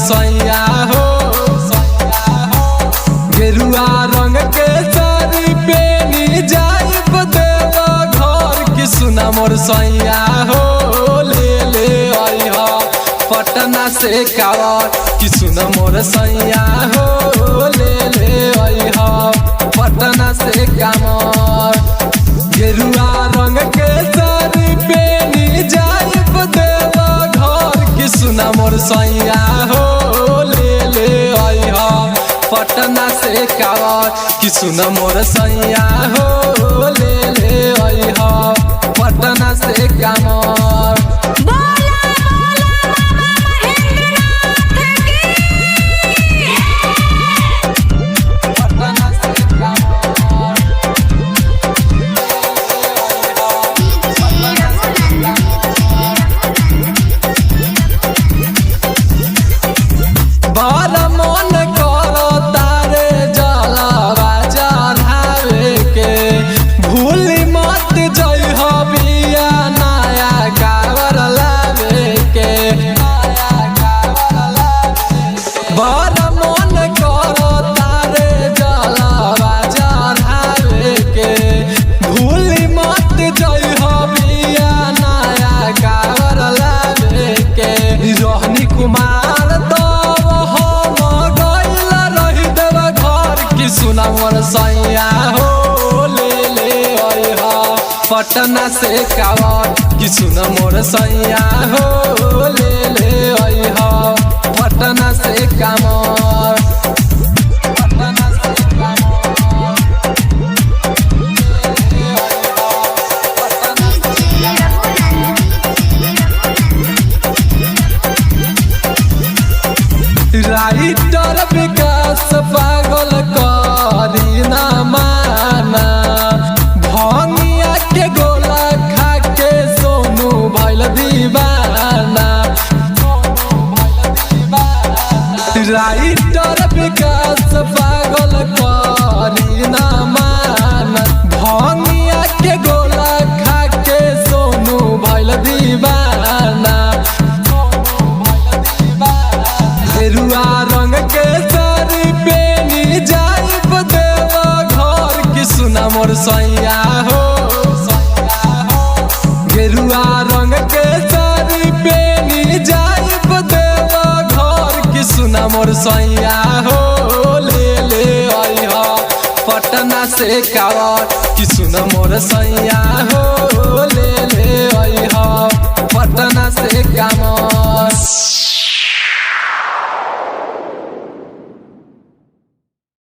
सैया हो। गेरुआ रंग के साड़ी पेनी जाइब देवा घर कि सुना मोर सैया हो। ले आइहा पटना से कावर कि सुना मोर सैया हो। ले आइहा पटना से कामर। गेरुआ रंग के साड़ी पेनी जाइब देवा घर कि सुना मोर सैया हो। ले आइहा पटना से कावर कि सुना मोर सैया हो। ले आइहा पटना से कामर। सुना मोर सैया हो। ले आइहा पटना से कावर कि सुना मोर सैया हो। ले आइहा पटना से कामर। राइटर विकास पागल करी ना माना। भंगिया के गोला खा के सोनू भइल दीवाना। राइटर विकास पागल करी ना माना। भंगिया के गोला खा के सोनू भइल दीवाना। गेरुआ रंग के साड़ी पेनी जाइब देवा घर कि सुना मोर सैया हो। गेरुआ रंग के साड़ी पेनी जाइब देवा घर कि सुना मोर सैया हो। ले आइहा पटना से कावर कि सुना मोर सैया हो।